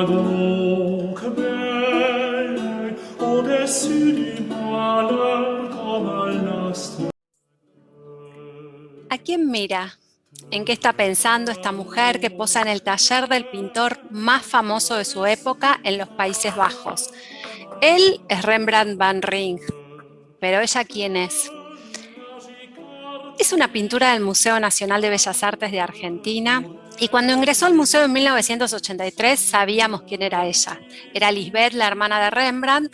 Donc belle, au-dessus du malheur comme un astre. ¿A quién mira? ¿En qué está pensando esta mujer que posa en el taller del pintor más famoso de su época en los Países Bajos? Él es Rembrandt van Rijn, pero ¿ella quién es? Es una pintura del Museo Nacional de Bellas Artes de Argentina y cuando ingresó al museo en 1983 sabíamos quién era ella. Era Lisbeth, la hermana de Rembrandt,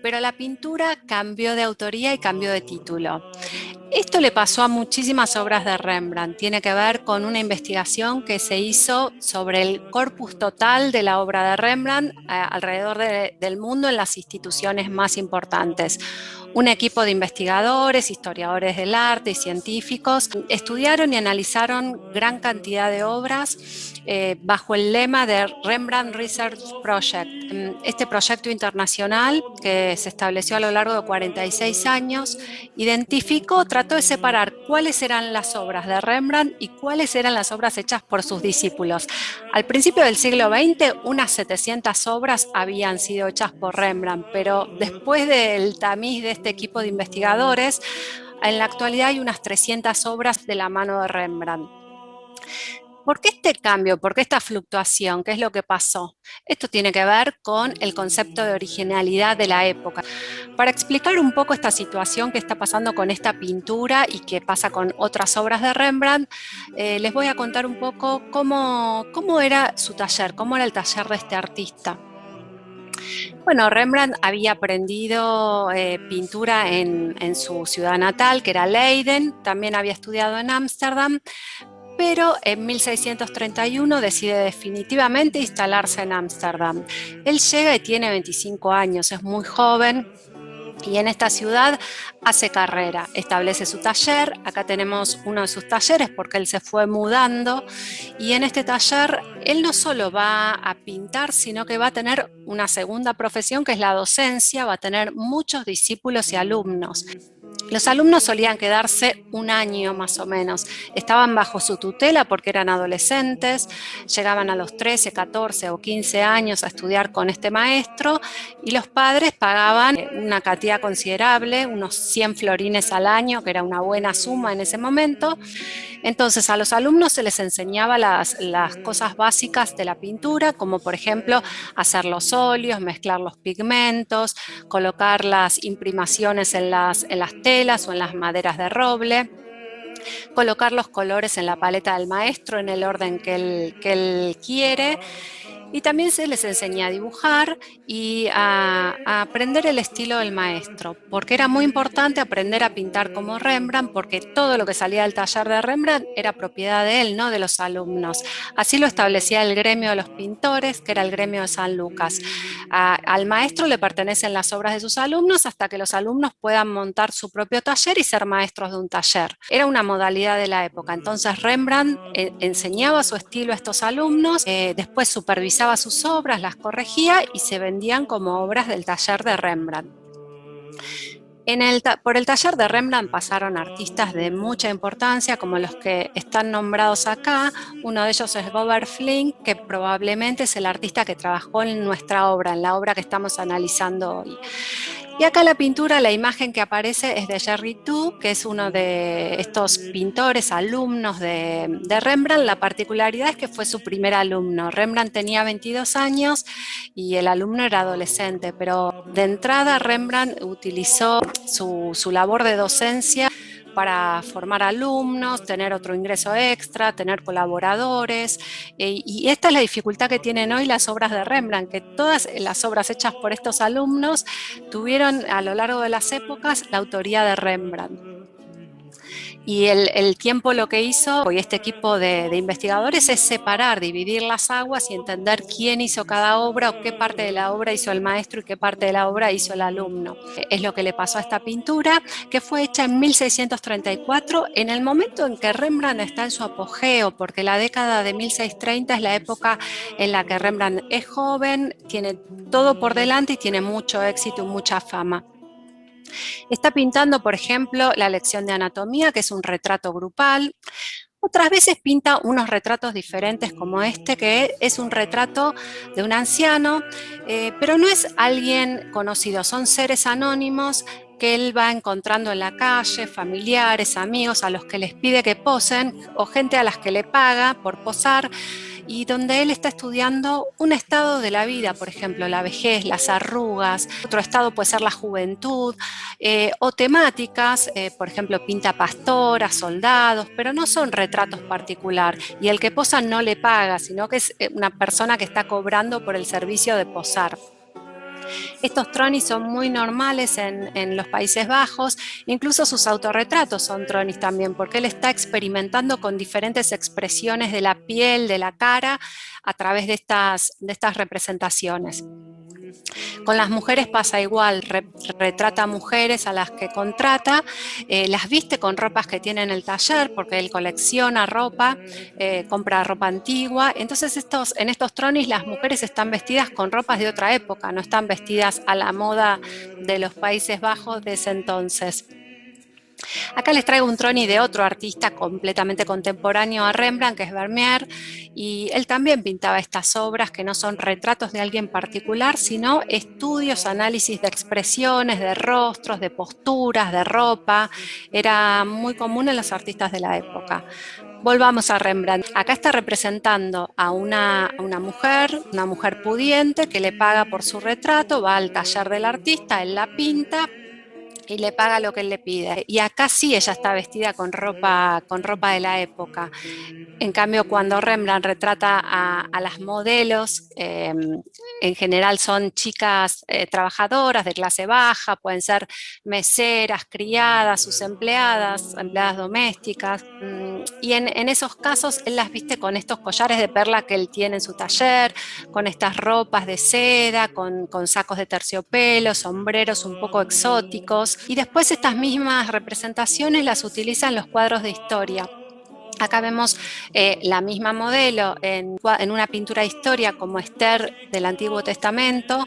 pero la pintura cambió de autoría y cambió de título. Esto le pasó a muchísimas obras de Rembrandt. Tiene que ver con una investigación que se hizo sobre el corpus total de la obra de Rembrandt alrededor del mundo en las instituciones más importantes. Un equipo de investigadores, historiadores del arte y científicos estudiaron y analizaron gran cantidad de obras bajo el lema de Rembrandt Research Project. Este proyecto internacional que se estableció a lo largo de 46 años trató de separar cuáles eran las obras de Rembrandt y cuáles eran las obras hechas por sus discípulos. Al principio del siglo XX, unas 700 obras habían sido hechas por Rembrandt, pero después del tamiz de este equipo de investigadores, en la actualidad hay unas 300 obras de la mano de Rembrandt. ¿Por qué este cambio? ¿Por qué esta fluctuación? ¿Qué es lo que pasó? Esto tiene que ver con el concepto de originalidad de la época. Para explicar un poco esta situación que está pasando con esta pintura y que pasa con otras obras de Rembrandt, les voy a contar un poco cómo era su taller, cómo era el taller de este artista. Bueno, Rembrandt había aprendido pintura en su ciudad natal, que era Leiden, también había estudiado en Ámsterdam, pero en 1631 decide definitivamente instalarse en Ámsterdam. Él llega y tiene 25 años, es muy joven. Y en esta ciudad hace carrera, establece su taller. Acá tenemos uno de sus talleres porque él se fue mudando. Y en este taller él no solo va a pintar, sino que va a tener una segunda profesión que es la docencia, va a tener muchos discípulos y alumnos. Los alumnos solían quedarse un año más o menos, estaban bajo su tutela porque eran adolescentes, llegaban a los 13, 14 o 15 años a estudiar con este maestro y los padres pagaban una cantidad considerable, unos 100 florines al año, que era una buena suma en ese momento. Entonces a los alumnos se les enseñaba las cosas básicas de la pintura, como por ejemplo hacer los óleos, mezclar los pigmentos, colocar las imprimaciones en las telas o en las maderas de roble, colocar los colores en la paleta del maestro en el orden que él quiere. Y también se les enseña a dibujar y a aprender el estilo del maestro, porque era muy importante aprender a pintar como Rembrandt, porque todo lo que salía del taller de Rembrandt era propiedad de él, no de los alumnos. Así lo establecía el gremio de los pintores, que era el gremio de San Lucas. Al maestro le pertenecen las obras de sus alumnos hasta que los alumnos puedan montar su propio taller y ser maestros de un taller. Era una modalidad de la época. Entonces Rembrandt enseñaba su estilo a estos alumnos, después supervisaba sus obras, las corregía y se vendían como obras del taller de Rembrandt. Por el taller de Rembrandt pasaron artistas de mucha importancia, como los que están nombrados acá. Uno de ellos es Govert Flinck, que probablemente es el artista que trabajó en nuestra obra, en la obra que estamos analizando hoy. Y acá la pintura, la imagen que aparece es de Gerry Tou, que es uno de estos pintores, alumnos de Rembrandt. La particularidad es que fue su primer alumno. Rembrandt tenía 22 años y el alumno era adolescente, pero de entrada Rembrandt utilizó su labor de docencia para formar alumnos, tener otro ingreso extra, tener colaboradores. Y esta es la dificultad que tienen hoy las obras de Rembrandt, que todas las obras hechas por estos alumnos tuvieron a lo largo de las épocas la autoría de Rembrandt. Y el tiempo lo que hizo, y este equipo de investigadores, es separar, dividir las aguas y entender quién hizo cada obra o qué parte de la obra hizo el maestro y qué parte de la obra hizo el alumno. Es lo que le pasó a esta pintura, que fue hecha en 1634, en el momento en que Rembrandt está en su apogeo, porque la década de 1630 es la época en la que Rembrandt es joven, tiene todo por delante y tiene mucho éxito y mucha fama. Está pintando, por ejemplo, la lección de anatomía, que es un retrato grupal. Otras veces pinta unos retratos diferentes como este, que es un retrato de un anciano, pero no es alguien conocido, son seres anónimos que él va encontrando en la calle, familiares, amigos a los que les pide que posen o gente a las que le paga por posar, y donde él está estudiando un estado de la vida, por ejemplo, la vejez, las arrugas. Otro estado puede ser la juventud, o temáticas, por ejemplo, pinta pastoras, soldados, pero no son retratos particular, y el que posa no le paga, sino que es una persona que está cobrando por el servicio de posar. Estos tronis son muy normales en los Países Bajos, incluso sus autorretratos son tronis también, porque él está experimentando con diferentes expresiones de la piel, de la cara, a través de estas representaciones. Con las mujeres pasa igual, retrata mujeres a las que contrata, las viste con ropas que tiene en el taller, porque él colecciona ropa, compra ropa antigua. Entonces en estos tronis las mujeres están vestidas con ropas de otra época, no están vestidas a la moda de los Países Bajos de ese entonces. Acá les traigo un troni de otro artista completamente contemporáneo a Rembrandt, que es Vermeer, y él también pintaba estas obras que no son retratos de alguien particular, sino estudios, análisis de expresiones, de rostros, de posturas, de ropa. Era muy común en los artistas de la época. Volvamos a Rembrandt. Acá está representando a una mujer pudiente que le paga por su retrato, va al taller del artista, él la pinta y le paga lo que él le pide. Y acá sí ella está vestida con ropa de la época. En cambio, cuando Rembrandt retrata a las modelos, en general son chicas trabajadoras de clase baja, pueden ser meseras, criadas, sus empleadas domésticas. Y en esos casos él las viste con estos collares de perla que él tiene en su taller, con estas ropas de seda, con sacos de terciopelo, sombreros un poco exóticos. Y después estas mismas representaciones las utiliza en los cuadros de historia. Acá vemos la misma modelo en una pintura de historia como Esther del Antiguo Testamento,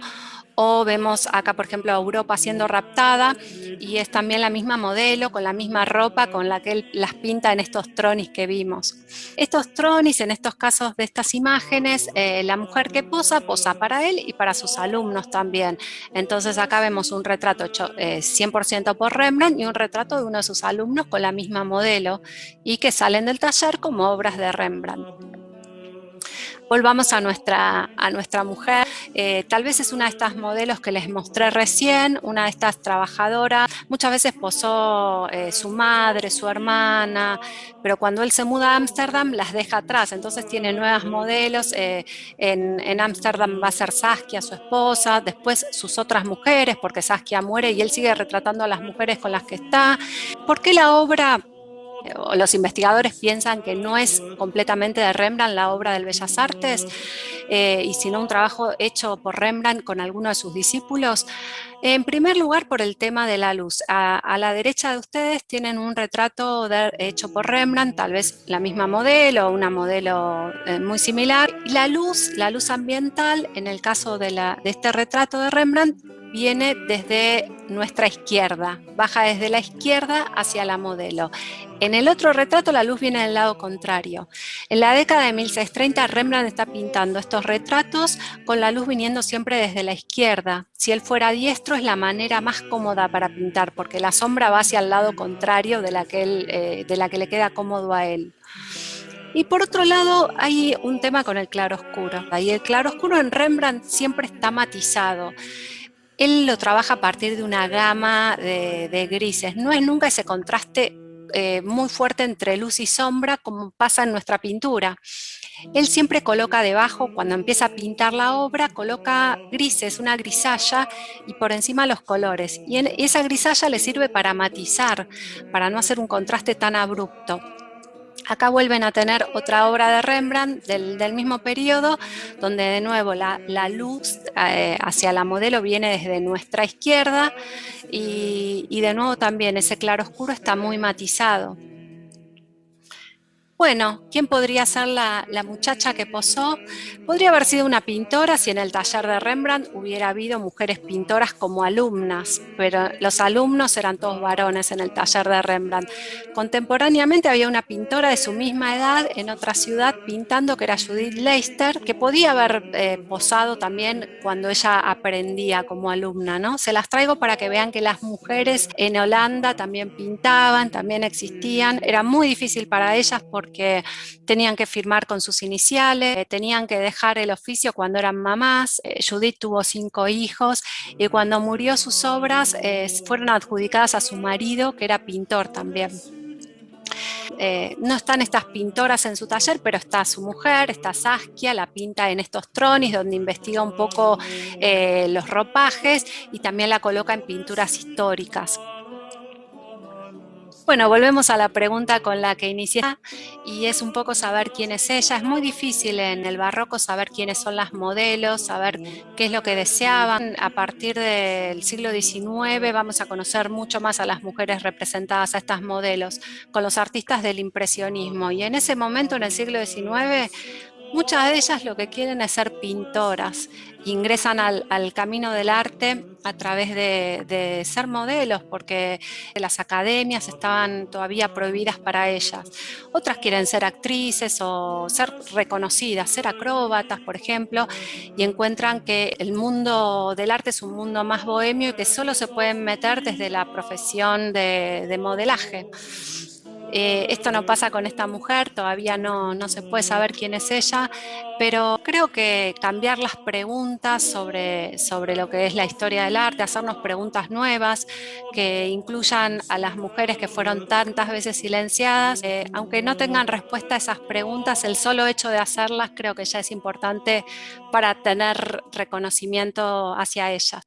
o vemos acá, por ejemplo, a Europa siendo raptada, y es también la misma modelo, con la misma ropa con la que él las pinta en estos tronis que vimos. Estos tronis, en estos casos de estas imágenes, la mujer que posa para él y para sus alumnos también. Entonces acá vemos un retrato hecho 100% por Rembrandt y un retrato de uno de sus alumnos con la misma modelo, y que salen del taller como obras de Rembrandt. Volvamos a nuestra mujer. Tal vez es una de estas modelos que les mostré recién, una de estas trabajadoras. Muchas veces posó su madre, su hermana, pero cuando él se muda a Ámsterdam las deja atrás, entonces tiene nuevas modelos. En Ámsterdam va a ser Saskia, su esposa, después sus otras mujeres, porque Saskia muere y él sigue retratando a las mujeres con las que está. ¿Por qué la obra? Los investigadores piensan que no es completamente de Rembrandt la obra del Bellas Artes, y sino un trabajo hecho por Rembrandt con alguno de sus discípulos. En primer lugar, por el tema de la luz. A la derecha de ustedes tienen un retrato hecho por Rembrandt, tal vez la misma modelo o una modelo muy similar. Y la luz ambiental, en el caso de este retrato de Rembrandt, viene desde nuestra izquierda, baja desde la izquierda hacia la modelo. En el otro retrato la luz viene del lado contrario. En la década de 1630 Rembrandt está pintando estos retratos con la luz viniendo siempre desde la izquierda. Si él fuera diestro es la manera más cómoda para pintar, porque la sombra va hacia el lado contrario de la que le queda cómodo a él. Y por otro lado hay un tema con el claroscuro. Y el claroscuro en Rembrandt siempre está matizado. Él lo trabaja a partir de una gama de grises. No es nunca ese contraste muy fuerte entre luz y sombra, como pasa en nuestra pintura. Él siempre coloca debajo, cuando empieza a pintar la obra, coloca grises, una grisalla, y por encima los colores. Y esa grisalla le sirve para matizar, para no hacer un contraste tan abrupto. Acá vuelven a tener otra obra de Rembrandt del mismo periodo, donde de nuevo la luz hacia la modelo viene desde nuestra izquierda y de nuevo también ese claroscuro está muy matizado. Bueno, ¿quién podría ser la muchacha que posó? Podría haber sido una pintora si en el taller de Rembrandt hubiera habido mujeres pintoras como alumnas, pero los alumnos eran todos varones en el taller de Rembrandt. Contemporáneamente había una pintora de su misma edad en otra ciudad pintando, que era Judith Leister, que podía haber posado también cuando ella aprendía como alumna, ¿no? Se las traigo para que vean que las mujeres en Holanda también pintaban, también existían. Era muy difícil para ellas porque tenían que firmar con sus iniciales, tenían que dejar el oficio cuando eran mamás. Judith tuvo 5 hijos y cuando murió sus obras fueron adjudicadas a su marido, que era pintor también. No están estas pintoras en su taller, pero está su mujer, está Saskia, la pinta en estos tronis, donde investiga un poco los ropajes y también la coloca en pinturas históricas. Bueno, volvemos a la pregunta con la que inicié y es un poco saber quién es ella. Es muy difícil en el barroco saber quiénes son las modelos, saber qué es lo que deseaban. A partir del siglo XIX vamos a conocer mucho más a las mujeres representadas, a estas modelos, con los artistas del impresionismo. Y en ese momento, en el siglo XIX, muchas de ellas lo que quieren es ser pintoras, ingresan al camino del arte a través de ser modelos, porque las academias estaban todavía prohibidas para ellas. Otras quieren ser actrices o ser reconocidas, ser acróbatas, por ejemplo, y encuentran que el mundo del arte es un mundo más bohemio y que solo se pueden meter desde la profesión de modelaje. Esto no pasa con esta mujer, todavía no se puede saber quién es ella, pero creo que cambiar las preguntas sobre lo que es la historia del arte, hacernos preguntas nuevas que incluyan a las mujeres que fueron tantas veces silenciadas, aunque no tengan respuesta a esas preguntas, el solo hecho de hacerlas creo que ya es importante para tener reconocimiento hacia ellas.